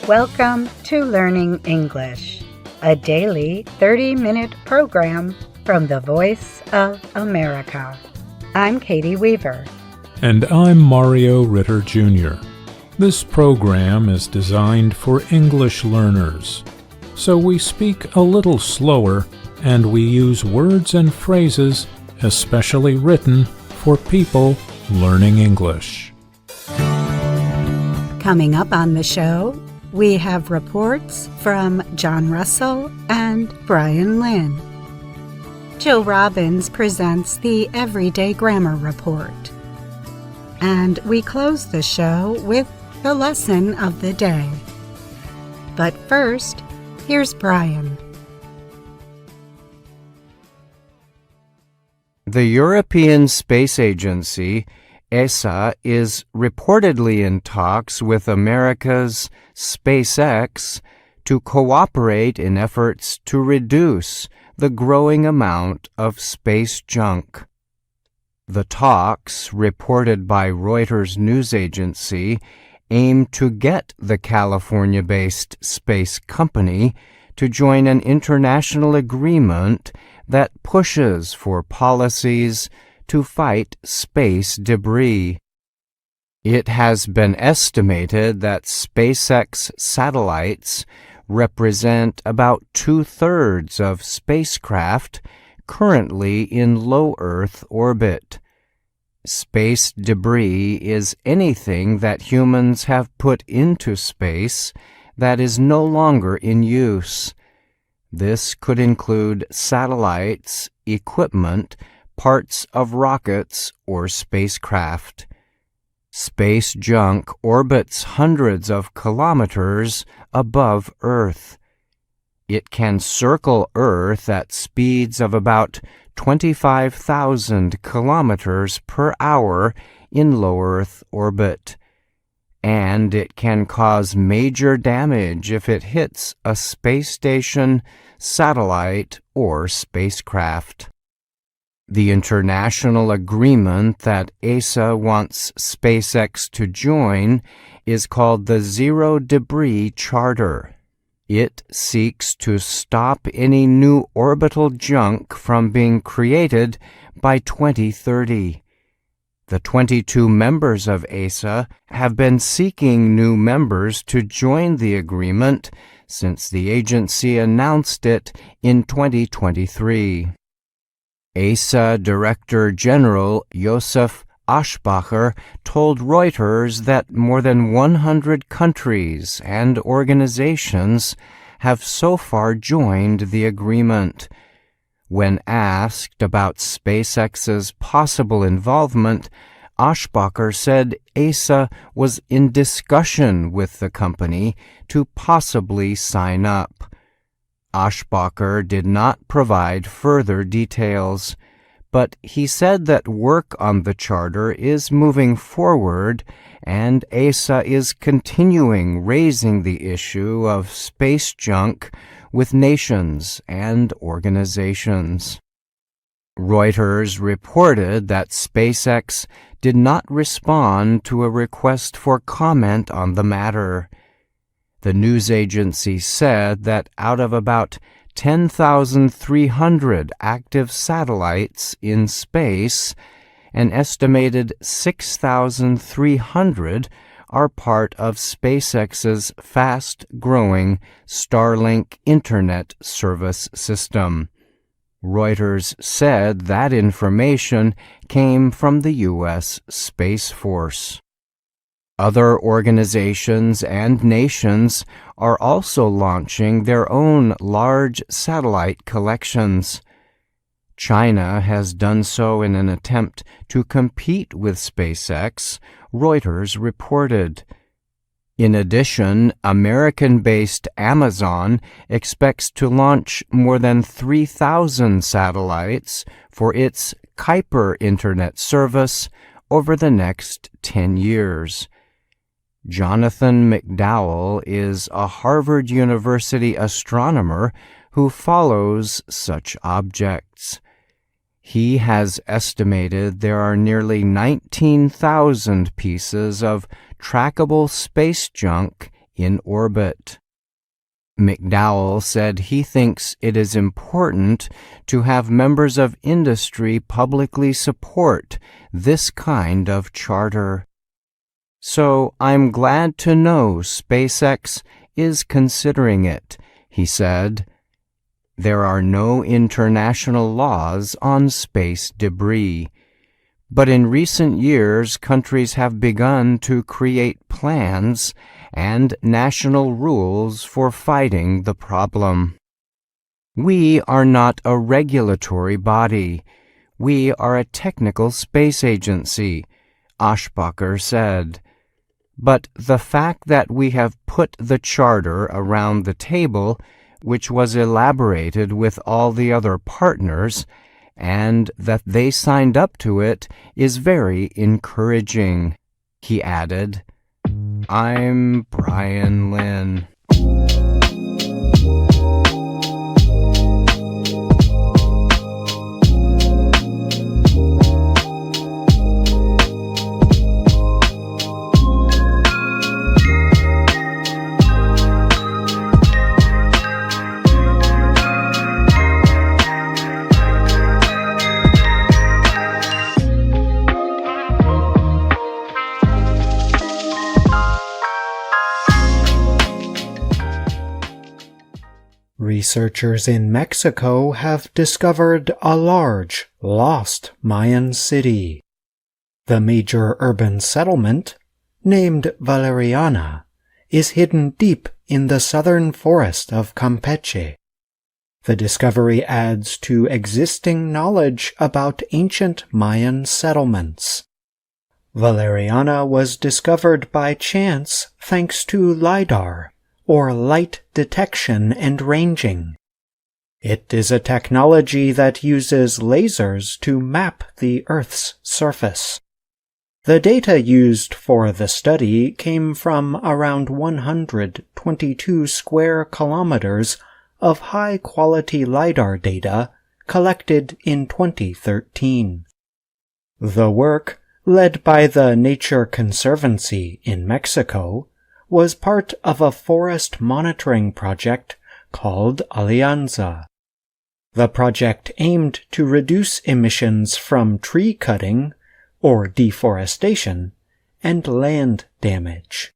Welcome to Learning English, a daily 30-minute program from the Voice of America. I'm Katie Weaver. And I'm Mario Ritter Jr. This program is designed for English learners, so we speak a little slower and we use words and phrases especially written for people learning English. Coming up on the show, we have reports from John Russell and Brian Lynn. Jill Robbins presents the Everyday Grammar Report. And we close the show with the lesson of the day. But first, here's Brian. The European Space Agency, ESA, is reportedly in talks with America's SpaceX to cooperate in efforts to reduce the growing amount of space junk. The talks, reported by Reuters news agency, aim to get the California-based space company to join an international agreement that pushes for policies to fight space debris. It has been estimated that SpaceX satellites represent about 2/3 of spacecraft currently in low Earth orbit. Space debris is anything that humans have put into space that is no longer in use. This could include satellites, equipment, parts of rockets, or spacecraft. Space junk orbits hundreds of kilometers above Earth. It can circle Earth at speeds of about 25,000 kilometers per hour in low Earth orbit. And it can cause major damage if it hits a space station, satellite, or spacecraft. The international agreement that ESA wants SpaceX to join is called the Zero Debris Charter. It seeks to stop any new orbital junk from being created by 2030. The 22 members of ESA have been seeking new members to join the agreement since the agency announced it in 2023. ESA Director General Josef Aschbacher told Reuters that more than 100 countries and organizations have so far joined the agreement. When asked about SpaceX's possible involvement, Aschbacher said ESA was in discussion with the company to possibly sign up. Aschbacher did not provide further details, but he said that work on the charter is moving forward and ESA is continuing raising the issue of space junk with nations and organizations. Reuters reported that SpaceX did not respond to a request for comment on the matter. The news agency said that out of about 10,300 active satellites in space, an estimated 6,300 are part of SpaceX's fast-growing Starlink internet service system. Reuters said that information came from the U.S. Space Force. Other organizations and nations are also launching their own large satellite collections. China has done so in an attempt to compete with SpaceX, Reuters reported. In addition, American-based Amazon expects to launch more than 3,000 satellites for its Kuiper internet service over the next 10 years. Jonathan McDowell is a Harvard University astronomer who follows such objects. He has estimated there are nearly 19,000 pieces of trackable space junk in orbit. McDowell said he thinks it is important to have members of industry publicly support this kind of charter. So I'm glad to know SpaceX is considering it, he said. There are no international laws on space debris, but in recent years countries have begun to create plans and national rules for fighting the problem. We are not a regulatory body. We are a technical space agency, Ashbacher said. But the fact that we have put the charter around the table, which was elaborated with all the other partners, and that they signed up to it, is very encouraging, he added. I'm Brian Lynn. Researchers in Mexico have discovered a large, lost Mayan city. The major urban settlement, named Valeriana, is hidden deep in the southern forest of Campeche. The discovery adds to existing knowledge about ancient Mayan settlements. Valeriana was discovered by chance thanks to LiDAR, or light detection and ranging. It is a technology that uses lasers to map the Earth's surface. The data used for the study came from around 122 square kilometers of high-quality LiDAR data collected in 2013. The work, led by the Nature Conservancy in Mexico, was part of a forest monitoring project called Alianza. The project aimed to reduce emissions from tree cutting, or deforestation, and land damage.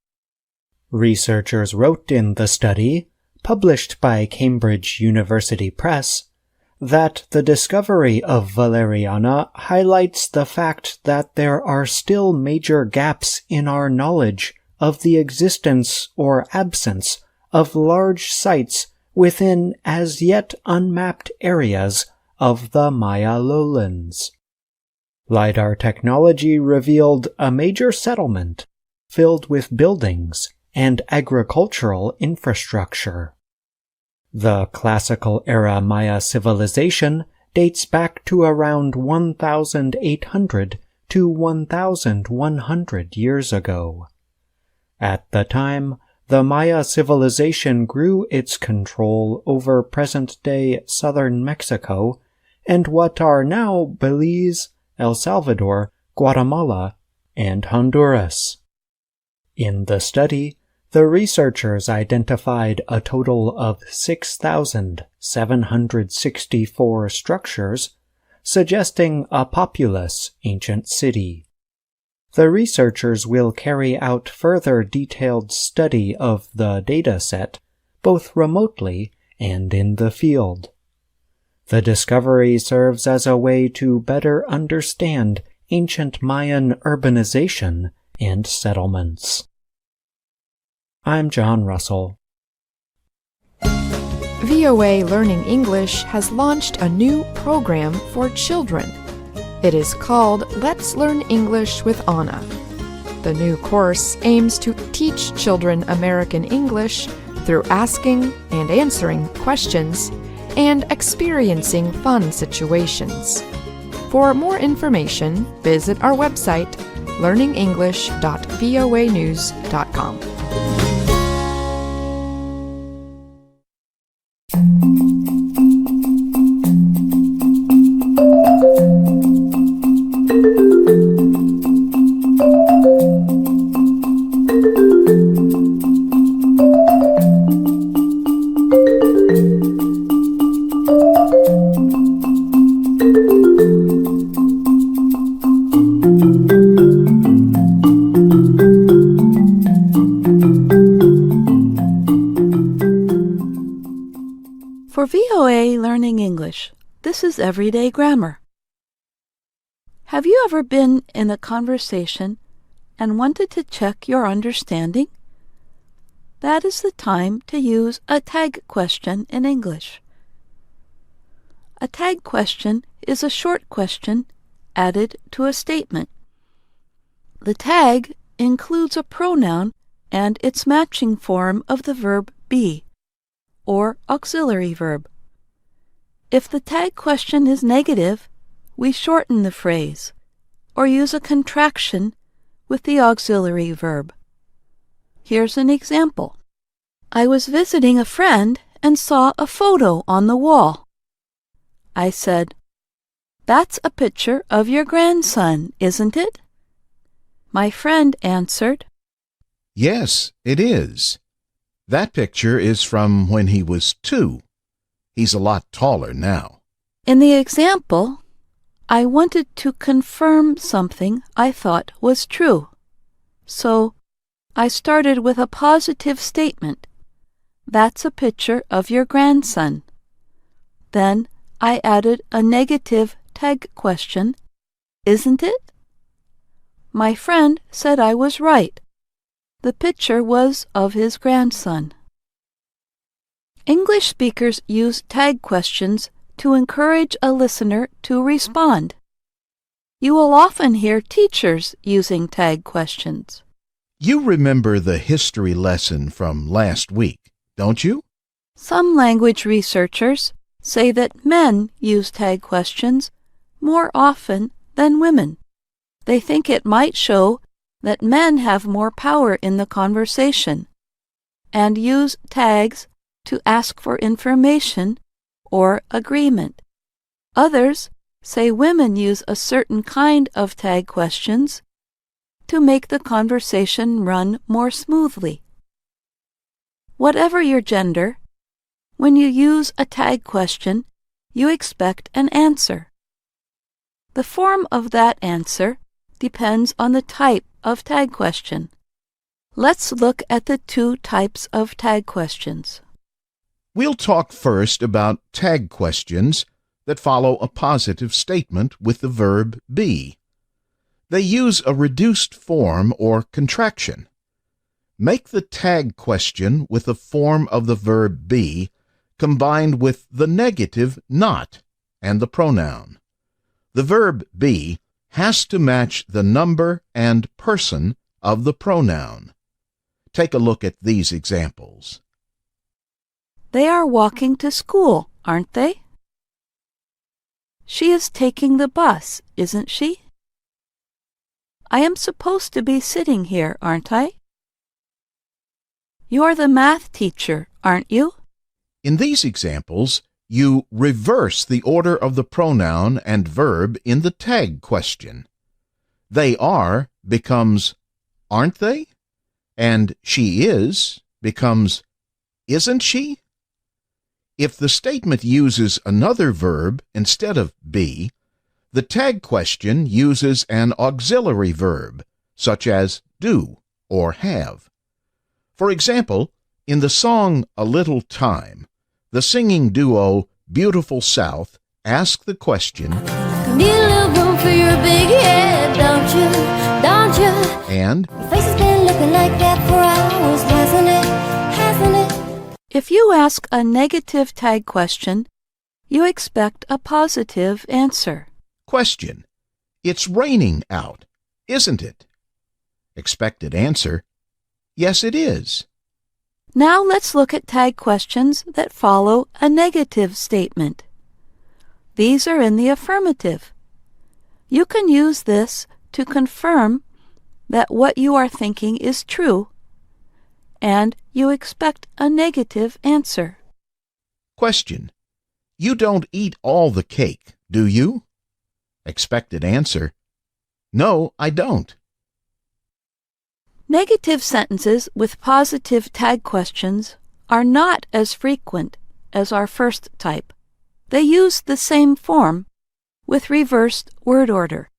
Researchers wrote in the study, published by Cambridge University Press, that the discovery of Valeriana highlights the fact that there are still major gaps in our knowledge of the existence or absence of large sites within as yet unmapped areas of the Maya lowlands. LiDAR technology revealed a major settlement filled with buildings and agricultural infrastructure. The classical-era Maya civilization dates back to around 1,800 to 1,100 years ago. At the time, the Maya civilization grew its control over present-day southern Mexico and what are now Belize, El Salvador, Guatemala, and Honduras. In the study, the researchers identified a total of 6,764 structures, suggesting a populous ancient city. The researchers will carry out further detailed study of the data set, both remotely and in the field. The discovery serves as a way to better understand ancient Mayan urbanization and settlements. I'm John Russell. VOA Learning English has launched a new program for children. It is called Let's Learn English with Anna. The new course aims to teach children American English through asking and answering questions and experiencing fun situations. For more information, visit our website, learningenglish.voanews.com. For VOA Learning English, this is Everyday Grammar. Have you ever been in a conversation and wanted to check your understanding? That is the time to use a tag question in English. A tag question is a short question added to a statement. The tag includes a pronoun and its matching form of the verb be, or auxiliary verb. If the tag question is negative, we shorten the phrase, or use a contraction with the auxiliary verb. Here's an example. I was visiting a friend and saw a photo on the wall. I said, "That's a picture of your grandson, isn't it?" My friend answered, "Yes, it is. That picture is from when he was 2. He's a lot taller now." In the example, I wanted to confirm something I thought was true. So, I started with a positive statement. "That's a picture of your grandson." Then, I added a negative tag question. "Isn't it?" My friend said I was right. The picture was of his grandson. English speakers use tag questions to encourage a listener to respond. You will often hear teachers using tag questions. You remember the history lesson from last week, don't you? Some language researchers say that men use tag questions more often than women. They think it might show that men have more power in the conversation and use tags to ask for information or agreement. Others say women use a certain kind of tag questions to make the conversation run more smoothly. Whatever your gender, when you use a tag question, you expect an answer. The form of that answer depends on the type of tag question. Let's look at the 2 types of tag questions. We'll talk first about tag questions that follow a positive statement with the verb be. They use a reduced form or contraction. Make the tag question with the form of the verb be combined with the negative not and the pronoun. The verb be has to match the number and person of the pronoun. Take a look at these examples. They are walking to school, aren't they? She is taking the bus, isn't she? I am supposed to be sitting here, aren't I? You're the math teacher, aren't you? In these examples, you reverse the order of the pronoun and verb in the tag question. They are becomes aren't they? And she is becomes isn't she? If the statement uses another verb instead of be, the tag question uses an auxiliary verb, such as do or have. For example, in the song A Little Time, the singing duo Beautiful South ask the question, "Need a little room for your big head, don't you? Don't you? and Your face has been looking like that for hours, hasn't it? Hasn't it?" If you ask a negative tag question, you expect a positive answer. question, "It's raining out, isn't it?" Expected answer, "Yes, it is." Now let's look at tag questions that follow a negative statement. These are in the affirmative. You can use this to confirm that what you are thinking is true, and you expect a negative answer. Question, "You don't eat all the cake, do you?" Expected answer, "No, I don't." Negative sentences with positive tag questions are not as frequent as our first type. They use the same form with reversed word order.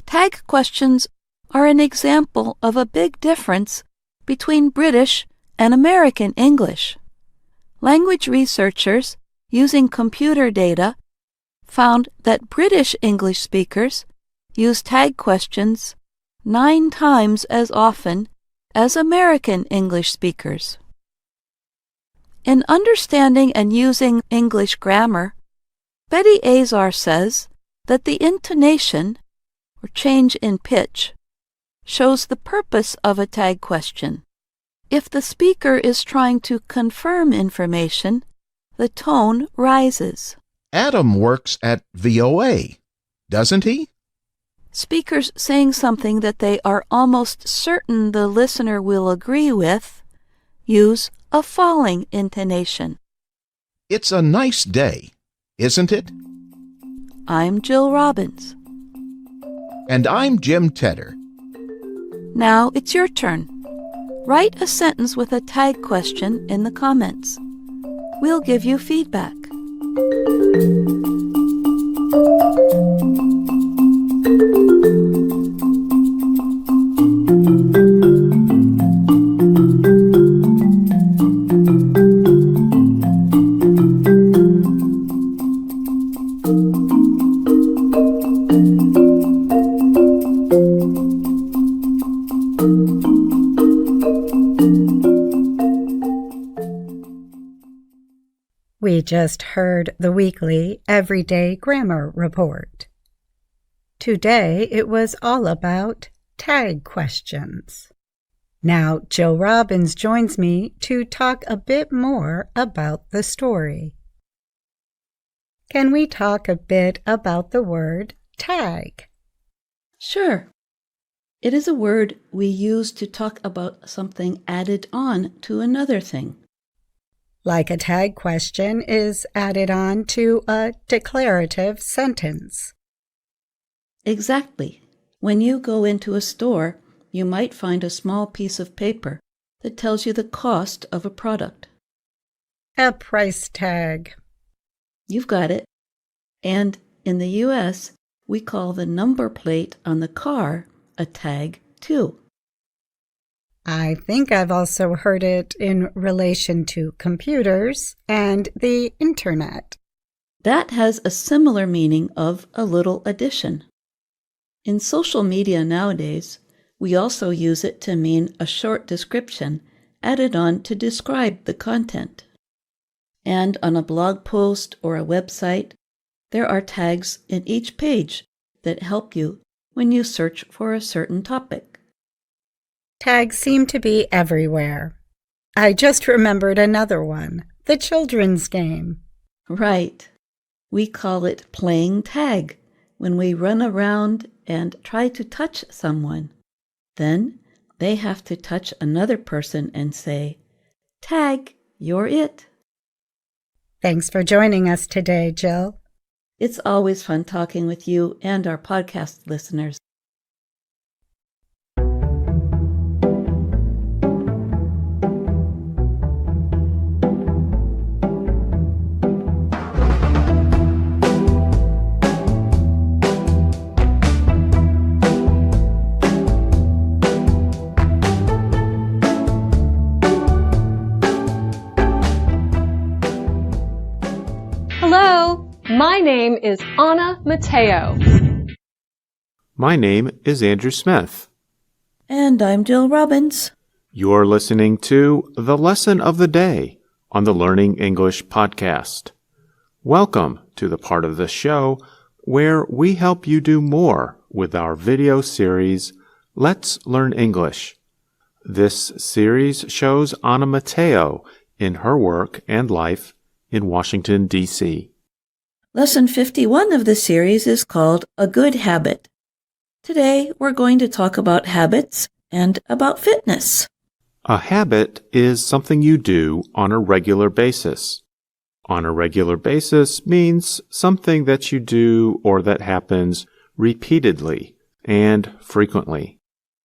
Tag questions are an example of a big difference between British and American English. Language researchers using computer data, found that British English speakers use tag questions 9 times as often as American English speakers. In understanding and using English grammar, Betty Azar says that the intonation, or change in pitch, shows the purpose of a tag question. If the speaker is trying to confirm information, the tone rises. Adam works at VOA, doesn't he? Speakers saying something that they are almost certain the listener will agree with use a falling intonation. It's a nice day, isn't it? I'm Jill Robbins. And I'm Jim Tedder. Now it's your turn. Write a sentence with a tag question in the comments. We'll give you feedback. We just heard the weekly Everyday Grammar Report. Today it was all about tag questions. Now Jill Robbins joins me to talk a bit more about the story. Can we talk a bit about the word tag? Sure. It is a word we use to talk about something added on to another thing. Like a tag question is added on to a declarative sentence. Exactly. When you go into a store, you might find a small piece of paper that tells you the cost of a product. A price tag. You've got it. And in the U.S., we call the number plate on the car a tag, too. I think I've also heard it in relation to computers and the internet. That has a similar meaning of a little addition. In social media nowadays, we also use it to mean a short description added on to describe the content. And on a blog post or a website, there are tags in each page that help you when you search for a certain topic. Tags seem to be everywhere. I just remembered another one, the children's game. Right. We call it playing tag when we run around and try to touch someone. Then they have to touch another person and say, "Tag, you're it." Thanks for joining us today, Jill. It's always fun talking with you and our podcast listeners. Hello, my name is Anna Mateo. My name is Andrew Smith. And I'm Jill Robbins. You're listening to The Lesson of the Day on the Learning English podcast. Welcome to the part of the show where we help you do more with our video series, Let's Learn English. This series shows Anna Mateo in her work and life in Washington, D.C. Lesson 51 of the series is called A Good Habit. Today, we're going to talk about habits and about fitness. A habit is something you do on a regular basis. On a regular basis means something that you do or that happens repeatedly and frequently.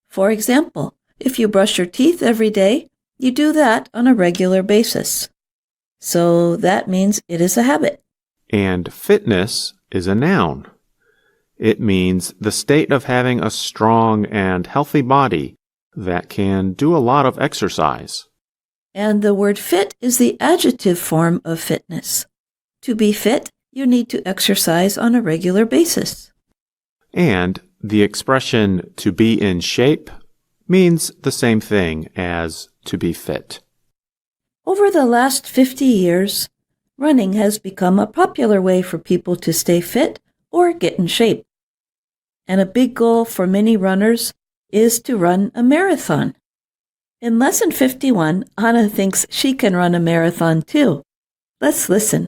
For example, if you brush your teeth every day, you do that on a regular basis. So that means it is a habit. And fitness is a noun. It means the state of having a strong and healthy body that can do a lot of exercise. And the word fit is the adjective form of fitness. To be fit, you need to exercise on a regular basis. And the expression to be in shape means the same thing as to be fit. Over the last 50 years, running has become a popular way for people to stay fit or get in shape. And a big goal for many runners is to run a marathon. In Lesson 51, Anna thinks she can run a marathon too. Let's listen.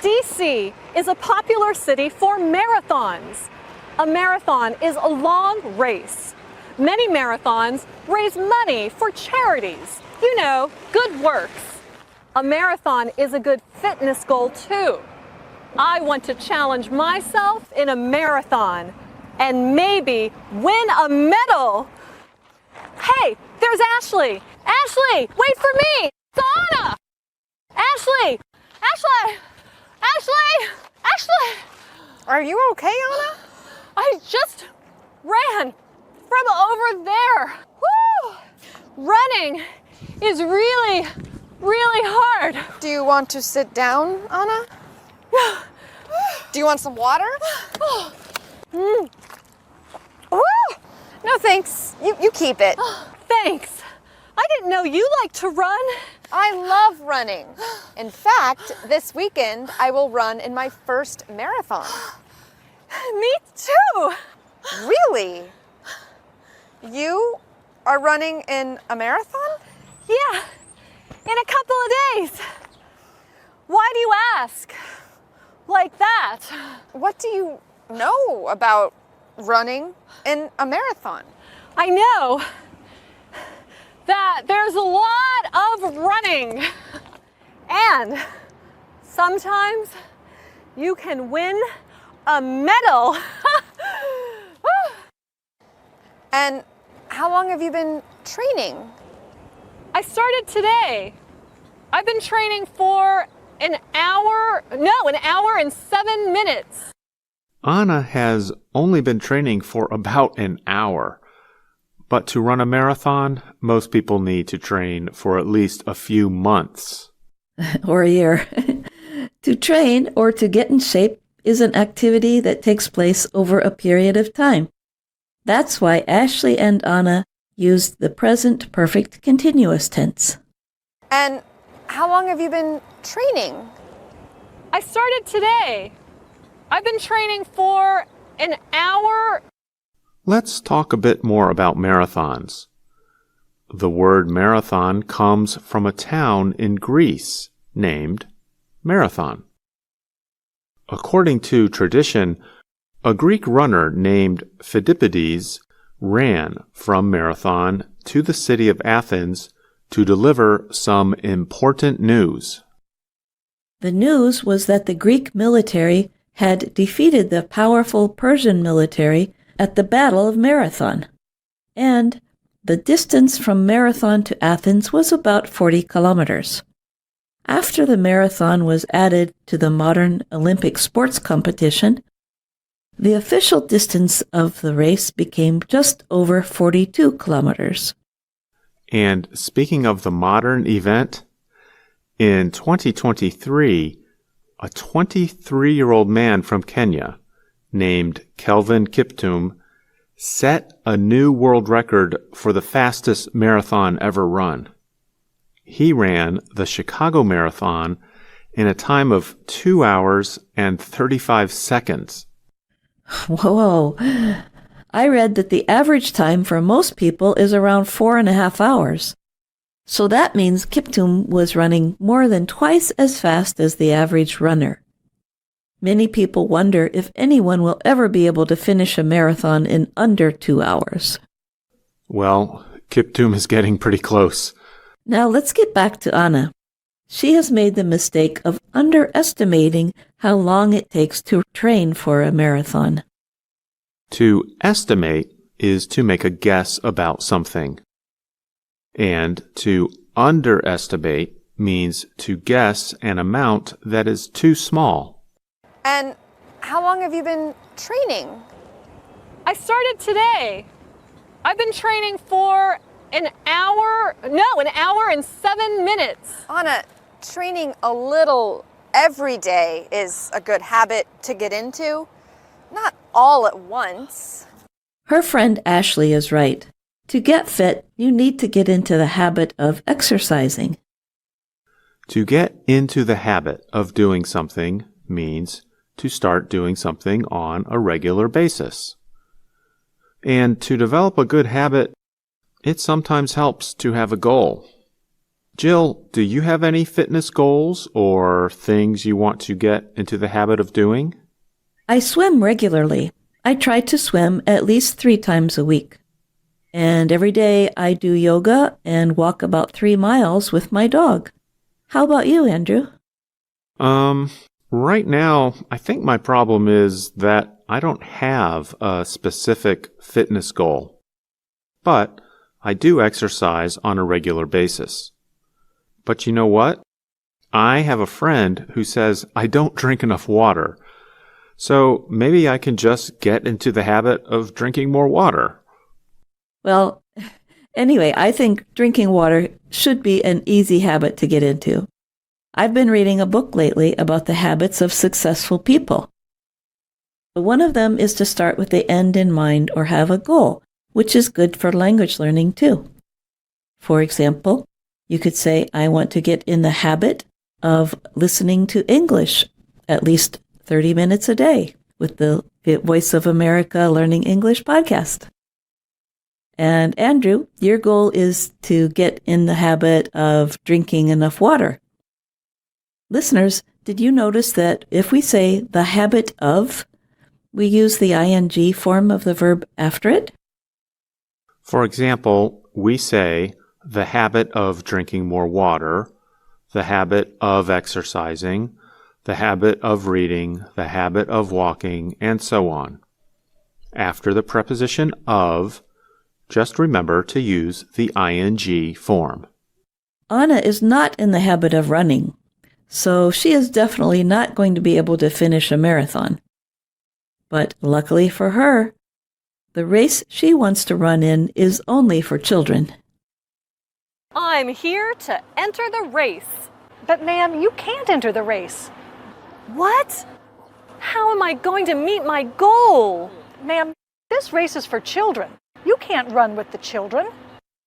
DC is a popular city for marathons. A marathon is a long race. Many marathons raise money for charities. You know, good works. A marathon is a good fitness goal too. I want to challenge myself in a marathon and maybe win a medal. Hey, there's Ashley. Ashley, wait for me. It's Anna. Ashley. Ashley. Ashley. Ashley. Are you okay, Anna? I just ran from over there. Woo! Running is really, really hard. Do you want to sit down, Anna? Do you want some water? Woo! No, thanks. You keep it. Thanks. I didn't know you liked to run. I love running. In fact, this weekend I will run in my first marathon. Me too. Really? You are running in a marathon? Yeah, in a couple of days. Why do you ask? Like that. What do you know about running in a marathon? I know that there's a lot of running. And sometimes you can win a medal. And how long have you been training? I started today. I've been training for an hour and 7 minutes. Anna has only been training for about an hour. But to run a marathon, most people need to train for at least a few months. Or a year. To train or to get in shape is an activity that takes place over a period of time. That's why Ashley and Anna used the present perfect continuous tense. And how long have you been training? I started today. I've been training for an hour. Let's talk a bit more about marathons. The word marathon comes from a town in Greece named Marathon. According to tradition, a Greek runner named Phidippides ran from Marathon to the city of Athens to deliver some important news. The news was that the Greek military had defeated the powerful Persian military at the Battle of Marathon, and the distance from Marathon to Athens was about 40 kilometers. After the marathon was added to the modern Olympic sports competition, the official distance of the race became just over 42 kilometers. And speaking of the modern event, in 2023, a 23-year-old man from Kenya named Kelvin Kiptum set a new world record for the fastest marathon ever run. He ran the Chicago Marathon in a time of 2 hours and 35 seconds. Whoa! I read that the average time for most people is around 4.5 hours. So that means Kiptum was running more than twice as fast as the average runner. Many people wonder if anyone will ever be able to finish a marathon in under 2 hours. Well, Kiptum is getting pretty close. Now let's get back to Anna. She has made the mistake of underestimating how long it takes to train for a marathon. To estimate is to make a guess about something. And to underestimate means to guess an amount that is too small. And how long have you been training? I started today. I've been training for an hour and 7 minutes. Anna, training a little every day is a good habit to get into, not all at once. Her friend Ashley is right. To get fit, you need to get into the habit of exercising. To get into the habit of doing something means to start doing something on a regular basis. And to develop a good habit, it sometimes helps to have a goal. Jill, do you have any fitness goals or things you want to get into the habit of doing? I swim regularly. I try to swim at least 3 times a week. And every day I do yoga and walk about 3 miles with my dog. How about you, Andrew? Right now, I think my problem is that I don't have a specific fitness goal. But I do exercise on a regular basis. But you know what? I have a friend who says I don't drink enough water. So maybe I can just get into the habit of drinking more water. Well, anyway, I think drinking water should be an easy habit to get into. I've been reading a book lately about the habits of successful people. One of them is to start with the end in mind or have a goal, which is good for language learning too. For example, you could say, I want to get in the habit of listening to English at least 30 minutes a day with the Voice of America Learning English podcast. And Andrew, your goal is to get in the habit of drinking enough water. Listeners, did you notice that if we say the habit of, we use the ing form of the verb after it? For example, we say the habit of drinking more water, the habit of exercising, the habit of reading, the habit of walking, and so on. After the preposition of, just remember to use the ing form. Anna is not in the habit of running, so she is definitely not going to be able to finish a marathon. But luckily for her, the race she wants to run in is only for children. I'm here to enter the race. But ma'am, you can't enter the race. What? How am I going to meet my goal? Ma'am, this race is for children. You can't run with the children.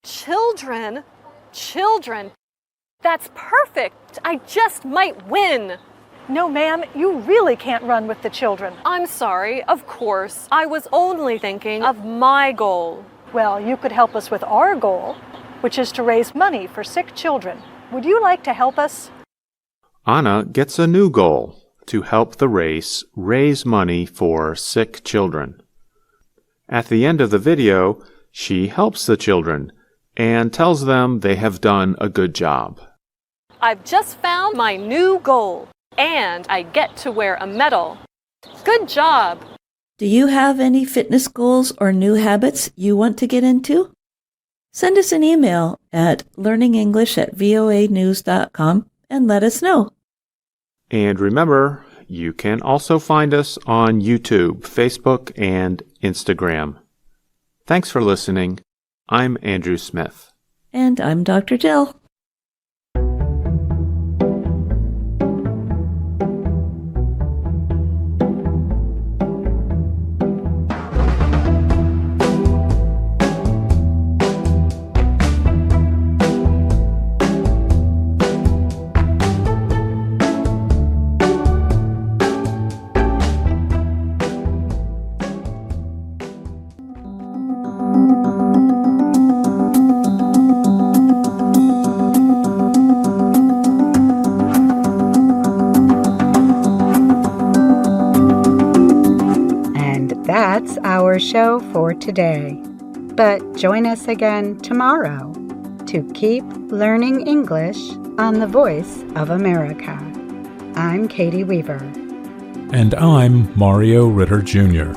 Children? Children? That's perfect. I just might win. No, ma'am, you really can't run with the children. I'm sorry, of course. I was only thinking of my goal. Well, you could help us with our goal, which is to raise money for sick children. Would you like to help us? Anna gets a new goal to help the race raise money for sick children. At the end of the video, she helps the children and tells them they have done a good job. I've just found my new goal, and I get to wear a medal. Good job! Do you have any fitness goals or new habits you want to get into? Send us an email at learningenglish@voanews.com and let us know. And remember, you can also find us on YouTube, Facebook, and Instagram. Thanks for listening. I'm Andrew Smith. And I'm Dr. Jill. That's our show for today. But join us again tomorrow to keep learning English on the Voice of America. I'm Katie Weaver. And I'm Mario Ritter Jr.